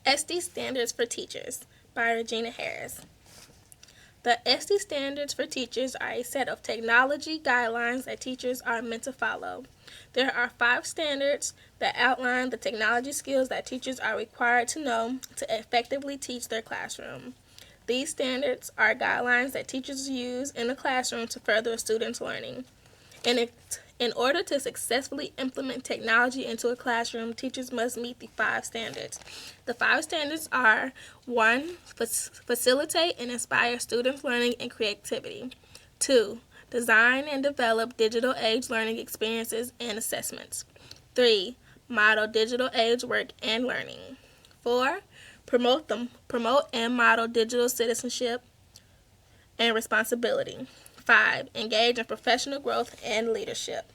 SD Standards for Teachers by Regina Harris. The SD Standards for Teachers are a set of technology guidelines that teachers are meant to follow. There are 5 standards that outline the technology skills that teachers are required to know to effectively teach their classroom. These standards are guidelines that teachers use in the classroom to further a student's learning. In order to successfully implement technology into a classroom, teachers must meet the 5 standards. The 5 standards are 1. Facilitate and inspire students' learning and creativity. 2. Design and develop digital age learning experiences and assessments. 3. Model digital age work and learning. 4. Promote and model digital citizenship and responsibility. 5. Engage in professional growth and leadership.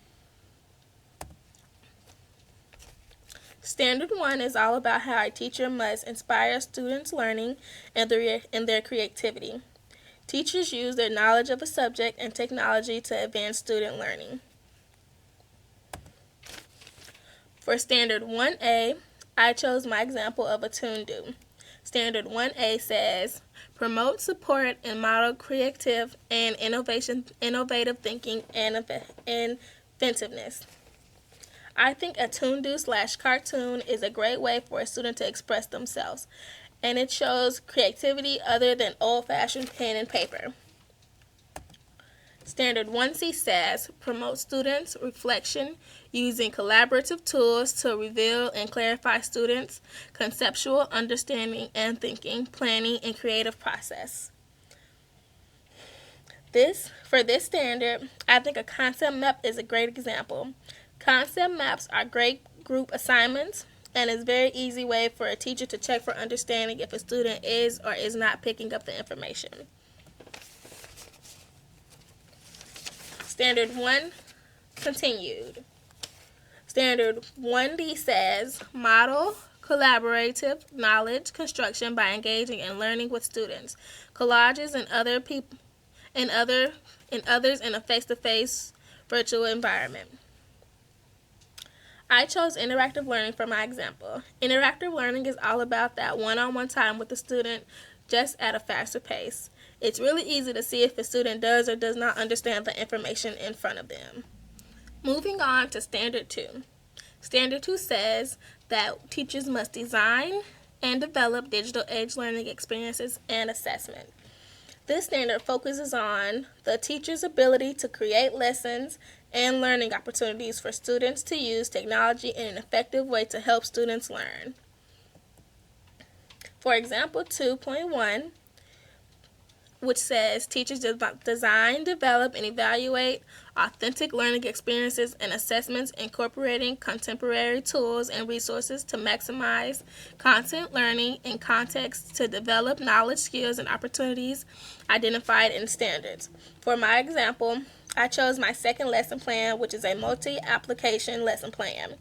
Standard 1 is all about how a teacher must inspire students' learning and their creativity. Teachers use their knowledge of a subject and technology to advance student learning. For Standard 1A, I chose my example of a ToonDo. Standard 1A says, promote, support, and model creative and innovative thinking and inventiveness. I think a ToonDo/cartoon is a great way for a student to express themselves, and it shows creativity other than old-fashioned pen and paper. Standard 1C says, promote students' reflection using collaborative tools to reveal and clarify students' conceptual understanding and thinking, planning, and creative process. For this standard, I think a concept map is a great example. Concept maps are great group assignments and is a very easy way for a teacher to check for understanding if a student is or is not picking up the information. Standard 1 continued. Standard 1D says, model collaborative knowledge construction by engaging and learning with students, collages, and others in a face-to-face virtual environment. I chose interactive learning for my example. Interactive learning is all about that one-on-one time with the student, just at a faster pace. It's really easy to see if a student does or does not understand the information in front of them. Moving on to Standard 2. Standard 2 says that teachers must design and develop digital age learning experiences and assessment. This standard focuses on the teacher's ability to create lessons and learning opportunities for students to use technology in an effective way to help students learn. For example, 2.1, which says teachers design, develop, and evaluate authentic learning experiences and assessments incorporating contemporary tools and resources to maximize content learning and context to develop knowledge, skills, and opportunities identified in standards. For my example, I chose my second lesson plan, which is a multi-application lesson plan.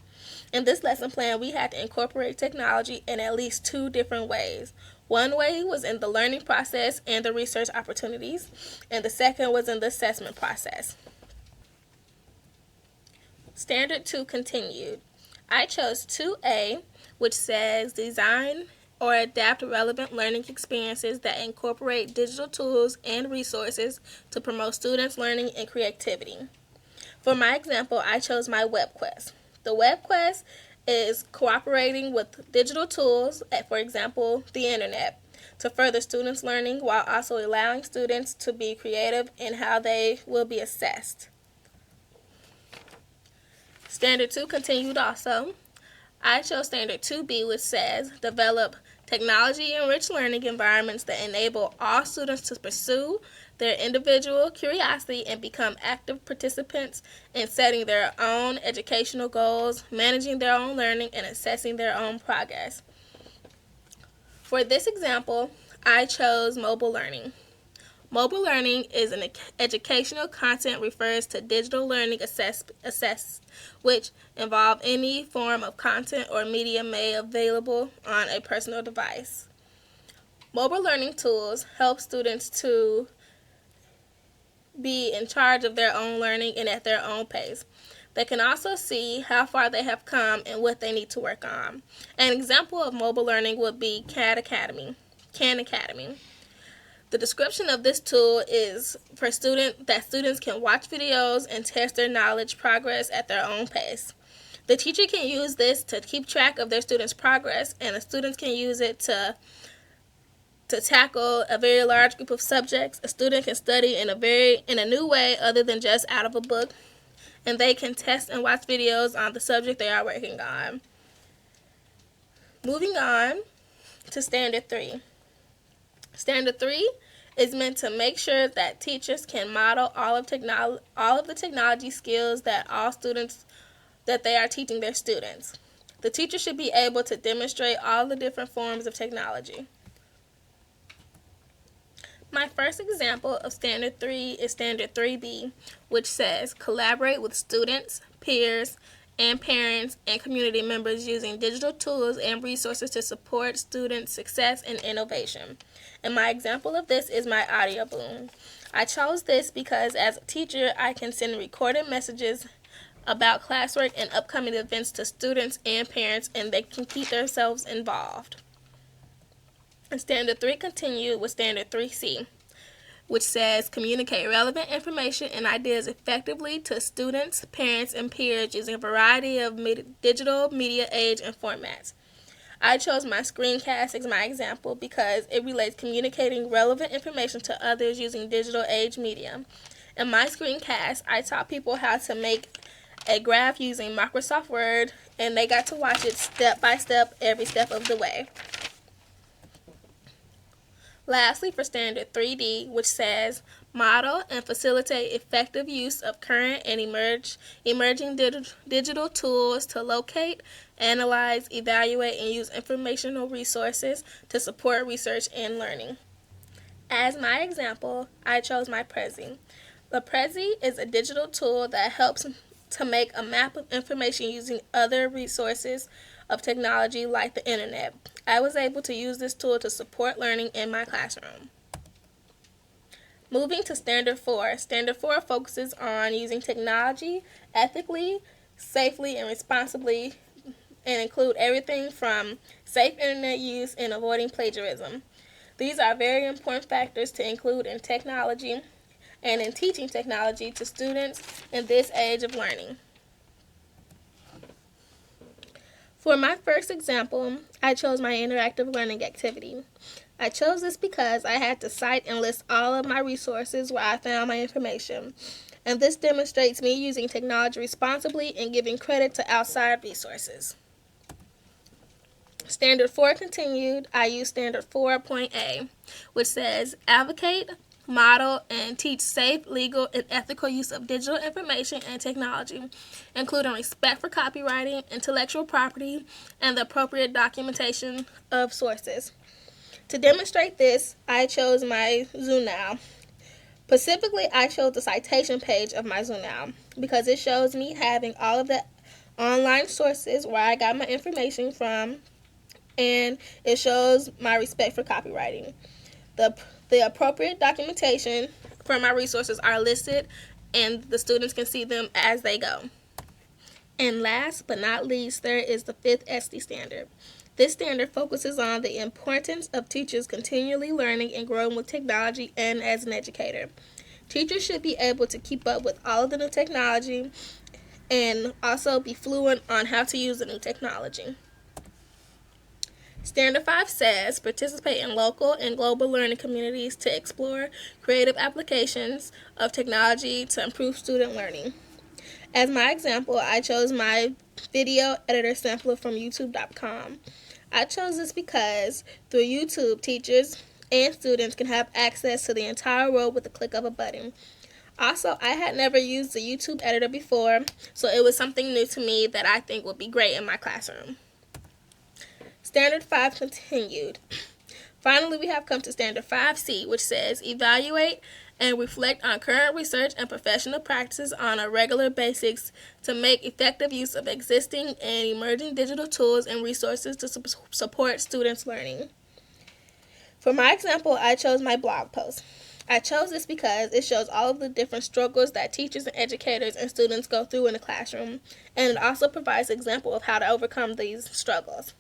In this lesson plan, we had to incorporate technology in at least 2 different ways. One way was in the learning process and the research opportunities, and the second was in the assessment process. Standard 2 continued. I chose 2A, which says design or adapt relevant learning experiences that incorporate digital tools and resources to promote students' learning and creativity. For my example, I chose my web quest. The web quest is cooperating with digital tools, for example, the internet, to further students' learning while also allowing students to be creative in how they will be assessed. Standard 2 continued also. I chose Standard 2B, which says develop technology-enriched learning environments that enable all students to pursue their individual curiosity and become active participants in setting their own educational goals, managing their own learning, and assessing their own progress. For this example, I chose mobile learning. Mobile learning is an educational content refers to digital learning which involve any form of content or media made available on a personal device. Mobile learning tools help students to be in charge of their own learning and at their own pace. They can also see how far they have come and what they need to work on. An example of mobile learning would be Khan Academy. The description of this tool is for students can watch videos and test their knowledge progress at their own pace. The teacher can use this to keep track of their students' progress, and the students can use it to tackle a very large group of subjects. A student can study in a new way other than just out of a book, and they can test and watch videos on the subject they are working on. Moving on to Standard 3. Standard 3 is meant to make sure that teachers can model all of the technology skills that they are teaching their students. The teacher should be able to demonstrate all the different forms of technology. My first example of Standard 3 is Standard 3B, which says collaborate with students, peers, and parents and community members using digital tools and resources to support students' success and innovation. And my example of this is my audio boom. I chose this because as a teacher, I can send recorded messages about classwork and upcoming events to students and parents, and they can keep themselves involved. And Standard 3 continued with Standard 3C, which says communicate relevant information and ideas effectively to students, parents, and peers using a variety of digital media age and formats. I chose my screencast as my example because it relates communicating relevant information to others using digital age media. In my screencast, I taught people how to make a graph using Microsoft Word, and they got to watch it step by step, every step of the way. Lastly, for Standard 3D, which says model and facilitate effective use of current and emerging digital tools to locate, analyze, evaluate, and use informational resources to support research and learning. As my example, I chose my Prezi. The Prezi is a digital tool that helps to make a map of information using other resources of technology like the internet. I was able to use this tool to support learning in my classroom. Moving to Standard 4. Standard 4 focuses on using technology ethically, safely, and responsibly, and include everything from safe internet use and avoiding plagiarism. These are very important factors to include in technology and in teaching technology to students in this age of learning. For my first example, I chose my interactive learning activity. I chose this because I had to cite and list all of my resources where I found my information, and this demonstrates me using technology responsibly and giving credit to outside resources. Standard 4 continued. I used Standard 4.A, which says advocate, model, and teach safe, legal, and ethical use of digital information and technology, including respect for copywriting, intellectual property, and the appropriate documentation of sources. To demonstrate this, I chose my Zoonow. Specifically, I chose the citation page of my Zoonow because it shows me having all of the online sources where I got my information from, and it shows my respect for copywriting. The appropriate documentation for my resources are listed, and the students can see them as they go. And last but not least, there is the 5th ESTE standard. This standard focuses on the importance of teachers continually learning and growing with technology and as an educator. Teachers should be able to keep up with all of the new technology and also be fluent on how to use the new technology. Standard 5 says participate in local and global learning communities to explore creative applications of technology to improve student learning. As my example, I chose my video editor sampler from youtube.com. I chose this because through YouTube, teachers and students can have access to the entire world with the click of a button. Also, I had never used the YouTube editor before, so it was something new to me that I think would be great in my classroom. Standard 5 continued. Finally, we have come to Standard 5C, which says evaluate and reflect on current research and professional practices on a regular basis to make effective use of existing and emerging digital tools and resources to support students' learning. For my example, I chose my blog post. I chose this because it shows all of the different struggles that teachers and educators and students go through in the classroom, and it also provides an example of how to overcome these struggles.